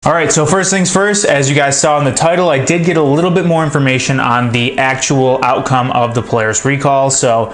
All right, so first things first, as you guys saw in the title, I did get a little bit more information on the actual outcome of the Polaris recall. So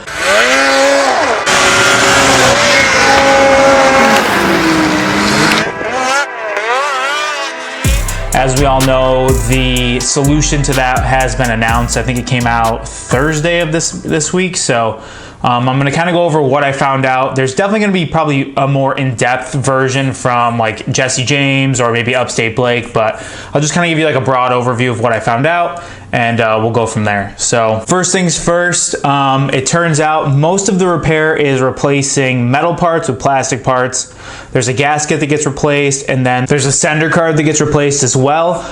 as we all know, the solution to that has been announced. I think it came out Thursday of this week. So I'm going to kind of go over what I found out. There's definitely going to be probably a more in-depth version from like Jesse James or maybe Upstate Blake, but I'll just kind of give you like a broad overview of what I found out, and we'll go from there. So first things first, it turns out most of the repair is replacing metal parts with plastic parts. There's a gasket that gets replaced, and then there's a sender card that gets replaced as well.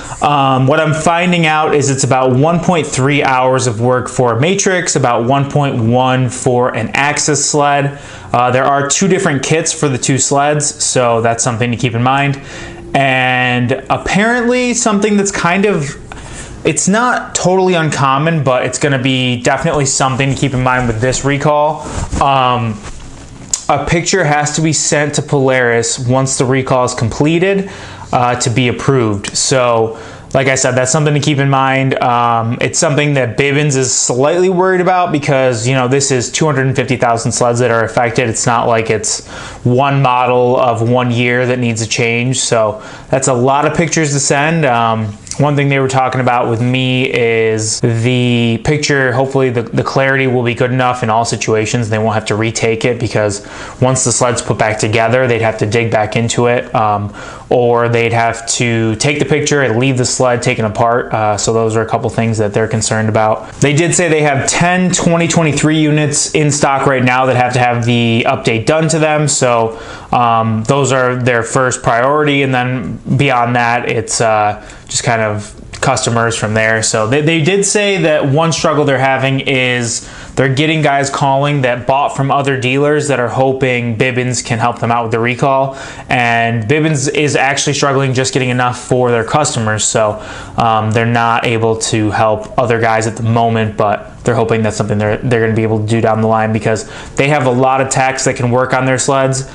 What I'm finding out is it's about 1.3 hours of work for a matrix, about 1.1 for an axis sled. There are two different kits for the two sleds, so that's something to keep in mind. And apparently something that's kind of, it's not totally uncommon, but it's going to be definitely something to keep in mind with this recall. A picture has to be sent to Polaris once the recall is completed to be approved. So like I said, that's something to keep in mind. It's something that Bivens is slightly worried about because, you know, this is 250,000 sleds that are affected. It's not like it's one model of 1 year that needs a change. So that's a lot of pictures to send. One thing they were talking about with me is the picture, hopefully the clarity will be good enough in all situations. They won't have to retake it, because once the sled's put back together, they'd have to dig back into it, or they'd have to take the picture and leave the sled taken apart. So those are a couple things that they're concerned about. They did say they have 10 2023 units in stock right now that have to have the update done to them. So those are their first priority, and then beyond that, it's just kind of customers from there. So they did say that one struggle they're having is they're getting guys calling that bought from other dealers that are hoping Bivens can help them out with the recall, and Bivens is actually struggling just getting enough for their customers. So they're not able to help other guys at the moment, but they're hoping that's something they're going to be able to do down the line, because they have a lot of techs that can work on their sleds.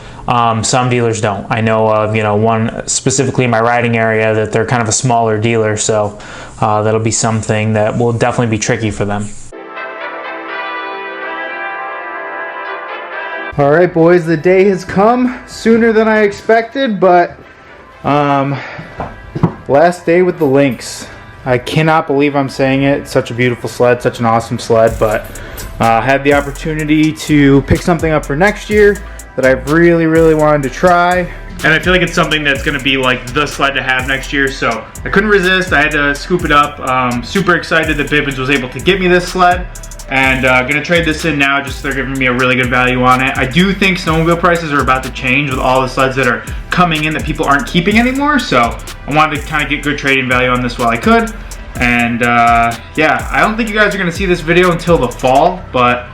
Some dealers don't. I know of, you know, one specifically in my riding area that they're kind of a smaller dealer, so that'll be something that will definitely be tricky for them. All right, boys, the day has come sooner than I expected, but last day with the Lynx. I cannot believe I'm saying it. It's such a beautiful sled, such an awesome sled, but had the opportunity to pick something up for next year that I've really wanted to try. And I feel like it's something that's going to be like the sled to have next year, so I couldn't resist. I had to scoop it up. Super excited that Bivens was able to get me this sled, and gonna trade this in now, just they're giving me a really good value on it. I do think snowmobile prices are about to change with all the sleds that are coming in that people aren't keeping anymore, so I wanted to kind of get good trading value on this while I could. And yeah, I don't think you guys are gonna see this video until the fall, but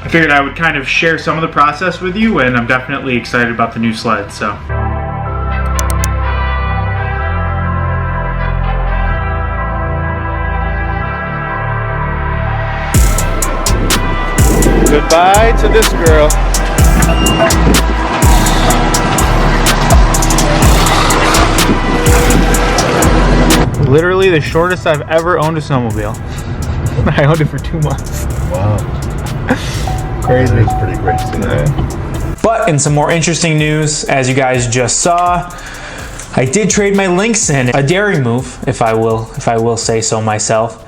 I figured I would kind of share some of the process with you, and I'm definitely excited about the new sled. So goodbye to this girl. Literally the shortest I've ever owned a snowmobile. I owned it for 2 months. Wow. Crazy. It's pretty great to see that. But in some more interesting news, as you guys just saw, I did trade my Lynx in. A daring move, if I will say so myself,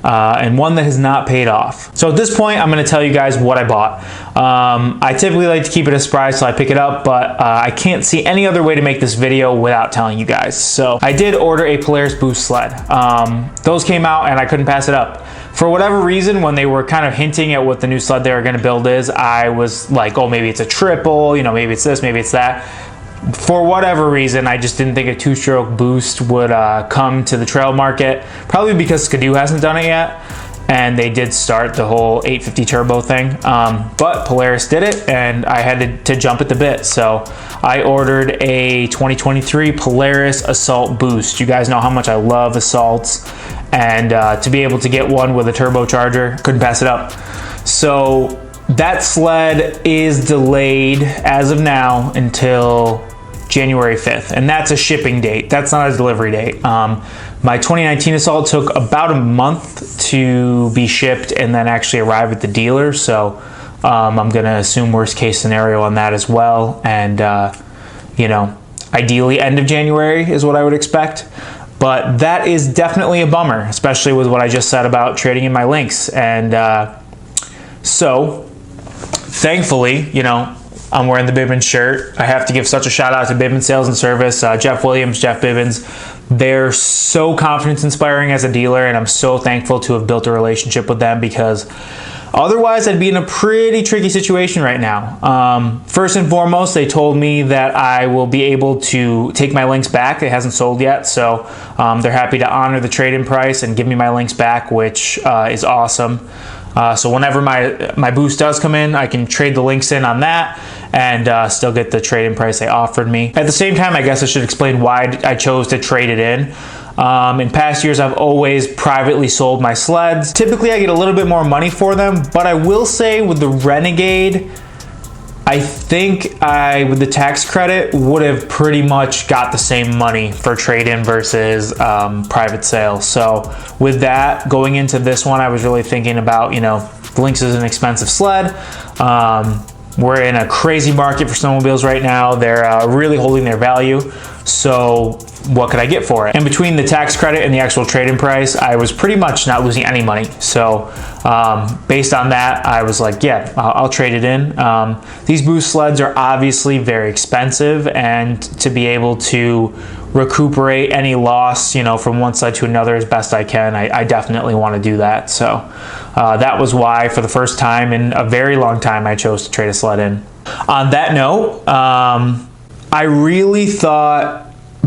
and one that has not paid off. So at this point, I'm going to tell you guys what I bought. I typically like to keep it a surprise till I pick it up, but I can't see any other way to make this video without telling you guys. So I did order a Polaris Boost sled. Those came out and I couldn't pass it up. For whatever reason, when they were kind of hinting at what the new sled they were going to build is, I was like, oh, maybe it's a triple, you know, maybe it's this, maybe it's that. For whatever reason, I just didn't think a two-stroke Boost would come to the trail market, probably because Skidoo hasn't done it yet, and they did start the whole 850 turbo thing, but Polaris did it, and I had to jump at the bit. So I ordered a 2023 Polaris Assault Boost. You guys know how much I love Assaults, and to be able to get one with a turbocharger, couldn't pass it up. So that sled is delayed as of now until January 5th, and that's a shipping date. That's not a delivery date. My 2019 Assault took about a month to be shipped and then actually arrive at the dealer, so I'm gonna assume worst case scenario on that as well, and you know, ideally end of January is what I would expect. But that is definitely a bummer, especially with what I just said about trading in my links. And so thankfully, you know, I'm wearing the Bibbins shirt. I have to give such a shout out to Bibbins Sales and Service, Jeff Williams, Jeff Bibbins. They're so confidence inspiring as a dealer, and I'm so thankful to have built a relationship with them, because otherwise I'd be in a pretty tricky situation right now. First and foremost, they told me that I will be able to take my links back. It hasn't sold yet, so they're happy to honor the trade-in price and give me my links back, which is awesome. So whenever my boost does come in, I can trade the links in on that and still get the trade-in price they offered me. At the same time, I guess I should explain why I chose to trade it in. In past years, I've always privately sold my sleds. Typically, I get a little bit more money for them, but I will say with the Renegade, I think with the tax credit, would have pretty much got the same money for trade-in versus private sale. So with that, going into this one, I was really thinking about, you know, the Lynx is an expensive sled. We're in a crazy market for snowmobiles right now. They're really holding their value. So what could I get for it? And between the tax credit and the actual trade-in price, I was pretty much not losing any money. So based on that, I was like, yeah, I'll trade it in. These boost sleds are obviously very expensive, and to be able to recuperate any loss, you know, from one sled to another as best I can, I definitely want to do that. So that was why, for the first time in a very long time, I chose to trade a sled in. On that note, I really thought,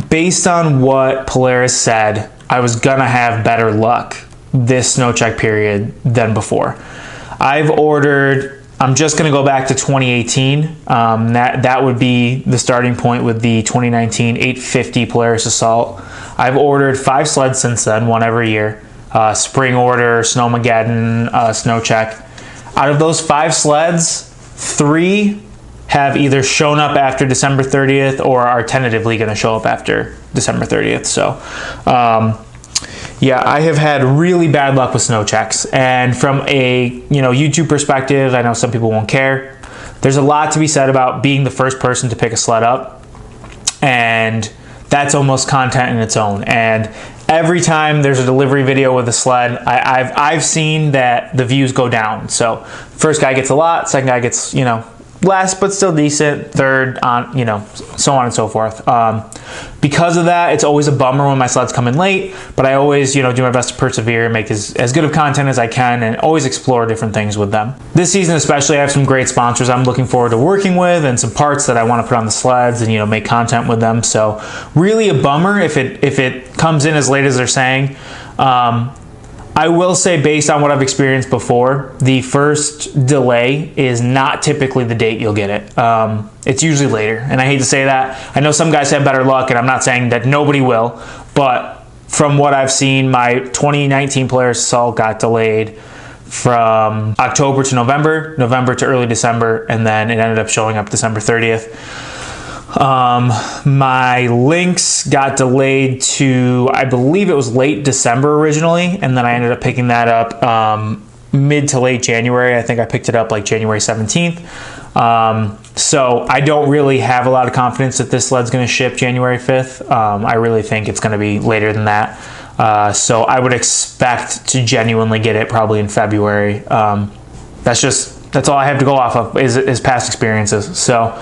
based on what Polaris said, I was gonna have better luck this SNOWCHECK period than before. I've ordered, I'm just gonna go back to 2018. That would be the starting point with the 2019 850 Polaris Assault. I've ordered 5 sleds since then, one every year. Spring order, Snowmageddon, SNOWCHECK. Out of those 5 sleds, 3 have either shown up after December 30th or are tentatively going to show up after December 30th. So, yeah, I have had really bad luck with SNOWCHECKs. And from a, you know, YouTube perspective, I know some people won't care. There's a lot to be said about being the first person to pick a sled up, and that's almost content in its own. And every time there's a delivery video with a sled, I've seen that the views go down. So first guy gets a lot, second guy gets, you know, less but still decent, third on, you know, so on and so forth. Because of that, it's always a bummer when my sleds come in late, but I always, you know, do my best to persevere and make as good of content as I can, and always explore different things with them. This season especially, I have some great sponsors I'm looking forward to working with, and some parts that I want to put on the sleds and, you know, make content with them. So really a bummer if it comes in as late as they're saying. I will say, based on what I've experienced before, the first delay is not typically the date you'll get it. It's usually later, and I hate to say that. I know some guys have better luck, and I'm not saying that nobody will, but from what I've seen, my 2019 Polaris Assault got delayed from October to November, November to early December, and then it ended up showing up December 30th. My links got delayed to, I believe it was late December originally, and then I ended up picking that up mid to late January. I think I picked it up like January 17th. So I don't really have a lot of confidence that this sled's going to ship January 5th. I really think it's going to be later than that. So I would expect to genuinely get it probably in February. That's all I have to go off of is past experiences. So,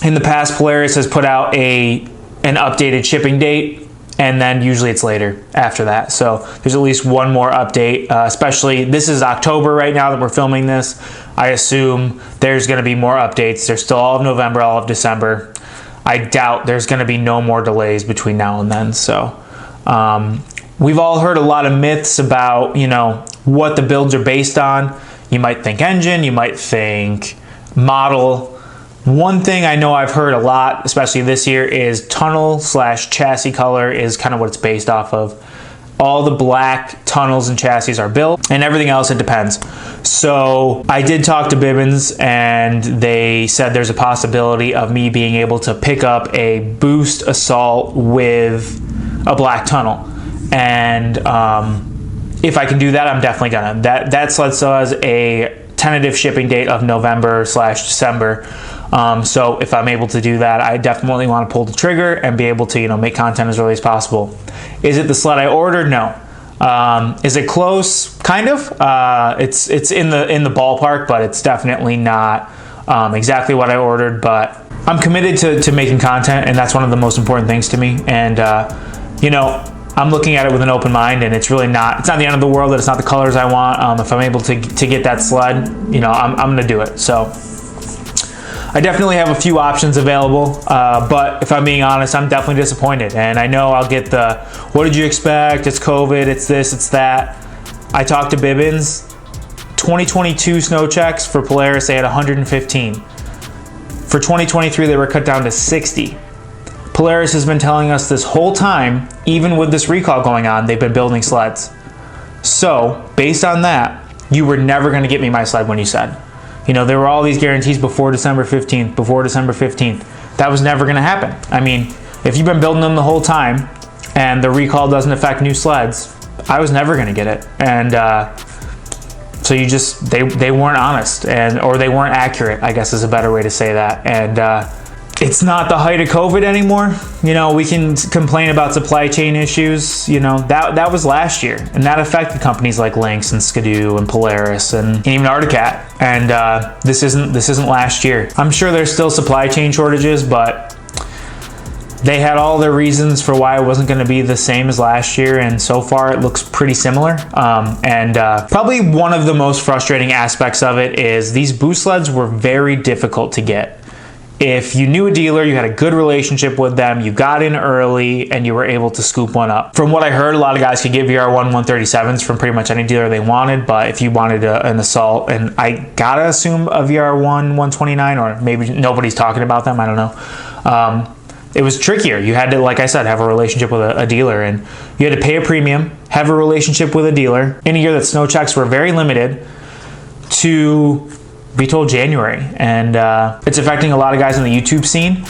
in the past, Polaris has put out an updated shipping date, and then usually it's later after that. So there's at least one more update, especially this is October right now that we're filming this. I assume there's going to be more updates. There's still all of November, all of December. I doubt there's going to be no more delays between now and then. So we've all heard a lot of myths about, you know, what the builds are based on. You might think engine, you might think model. One thing I know I've heard a lot, especially this year, is tunnel/chassis color is kind of what it's based off of. all the black tunnels and chassis are built, and everything else, it depends. So I did talk to Bibbins, and they said there's a possibility of me being able to pick up a boost assault with a black tunnel. And if I can do that, I'm definitely gonna. That sled still has a tentative shipping date of November/December. So if I'm able to do that, I definitely want to pull the trigger and be able to, you know, make content as early as possible. Is it the sled I ordered? No. Is it close? Kind of. It's in the ballpark, but it's definitely not exactly what I ordered. But I'm committed to making content, and that's one of the most important things to me. And you know, I'm looking at it with an open mind, and it's really not. It's not the end of the world that it's not the colors I want. If I'm able to get that sled, you know, I'm gonna do it. So I definitely have a few options available, but if I'm being honest, I'm definitely disappointed. And I know I'll get the, what did you expect? It's COVID, it's this, it's that. I talked to Bibbins. 2022 snow checks for Polaris, they had 115. For 2023, they were cut down to 60. Polaris has been telling us this whole time, even with this recall going on, they've been building sleds. So, based on that, you were never gonna get me my sled when you said. You know, there were all these guarantees before December 15th, before December 15th. That was never gonna happen. I mean, if you've been building them the whole time and the recall doesn't affect new sleds, I was never gonna get it. And so you just, they weren't honest, or they weren't accurate, I guess is a better way to say that. And it's not the height of COVID anymore. You know, we can complain about supply chain issues. You know, that was last year, and that affected companies like Lynx and Skidoo and Polaris and even Articat. And this isn't last year. I'm sure there's still supply chain shortages, but they had all their reasons for why it wasn't going to be the same as last year, and so far it looks pretty similar. Probably one of the most frustrating aspects of it is these boost sleds were very difficult to get. If you knew a dealer, you had a good relationship with them, you got in early, and you were able to scoop one up. From what I heard, a lot of guys could get VR1 137s from pretty much any dealer they wanted, but if you wanted an Assault, and I gotta assume a VR1 129, or maybe nobody's talking about them, I don't know. It was trickier. You had to, like I said, have a relationship with a dealer, and you had to pay a premium, have a relationship with a dealer, in a year that snow checks were very limited, to be told January. And it's affecting a lot of guys in the YouTube scene.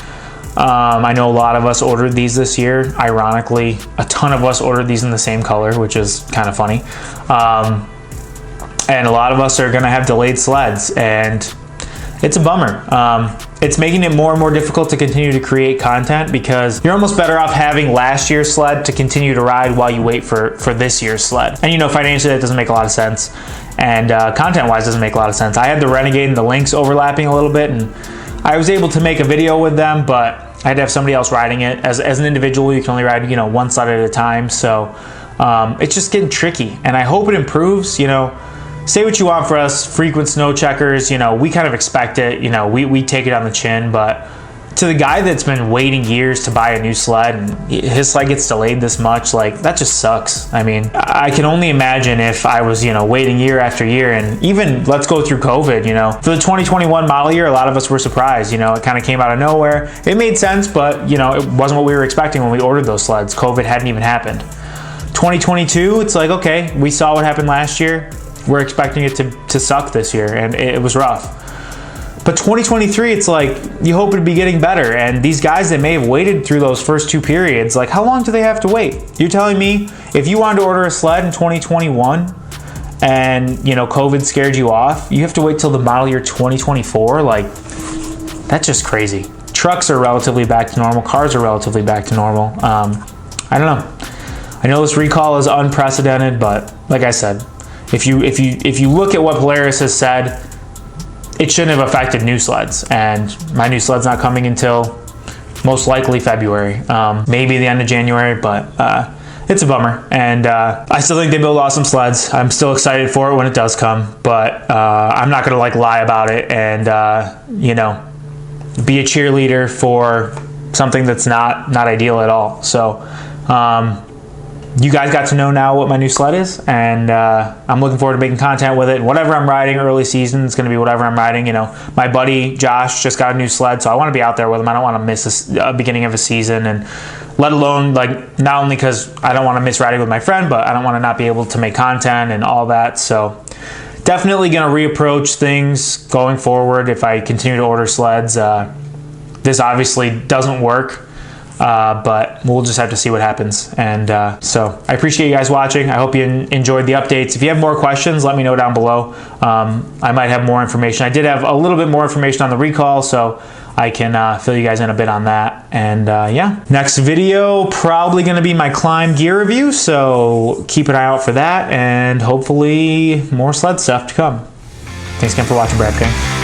I know a lot of us ordered these this year. Ironically, a ton of us ordered these in the same color, which is kind of funny. And a lot of us are gonna have delayed sleds, and it's a bummer. It's making it more and more difficult to continue to create content, because you're almost better off having last year's sled to continue to ride while you wait for this year's sled. And you know, financially that doesn't make a lot of sense, and content-wise doesn't make a lot of sense. I had the Renegade and the Lynx overlapping a little bit, and I was able to make a video with them, but I had to have somebody else riding it. As an individual, you can only ride, you know, one sled at a time, so it's just getting tricky, and I hope it improves. You know, say what you want for us frequent snow checkers, you know, we kind of expect it, you know, we take it on the chin, but to the guy that's been waiting years to buy a new sled and his sled gets delayed this much, like, that just sucks. I mean, I can only imagine if I was, you know, waiting year after year, and even let's go through COVID, you know, for the 2021 model year, a lot of us were surprised, you know, it kind of came out of nowhere. It made sense, but you know, it wasn't what we were expecting when we ordered those sleds. COVID hadn't even happened. 2022, it's like, okay, we saw what happened last year. We're expecting it to suck this year, and it was rough. But 2023, it's like, you hope it'd be getting better. And these guys that may have waited through those first two periods, like, how long do they have to wait? You're telling me if you wanted to order a sled in 2021 and, you know, COVID scared you off, you have to wait till the model year 2024? Like, that's just crazy. Trucks are relatively back to normal. Cars are relatively back to normal. I don't know. I know this recall is unprecedented, but like I said, if you look at what Polaris has said, it shouldn't have affected new sleds, and my new sled's not coming until most likely February, maybe the end of January, but it's a bummer. And I still think they build awesome sleds. I'm still excited for it when it does come, but I'm not gonna like lie about it and you know, be a cheerleader for something that's not ideal at all. So you guys got to know now what my new sled is, and I'm looking forward to making content with it. Whatever I'm riding early season, it's going to be whatever I'm riding. You know, my buddy Josh just got a new sled, so I want to be out there with him. I don't want to miss the beginning of a season, and let alone, like, not only because I don't want to miss riding with my friend, but I don't want to not be able to make content and all that. So definitely going to reapproach things going forward if I continue to order sleds. This obviously doesn't work. But we'll just have to see what happens. And so I appreciate you guys watching. I hope you enjoyed the updates. If you have more questions, let me know down below. I might have more information. I did have a little bit more information on the recall, so I can fill you guys in a bit on that. And yeah, next video probably going to be my Klim gear review, so keep an eye out for that, and hopefully more sled stuff to come. Thanks again for watching, Brad King.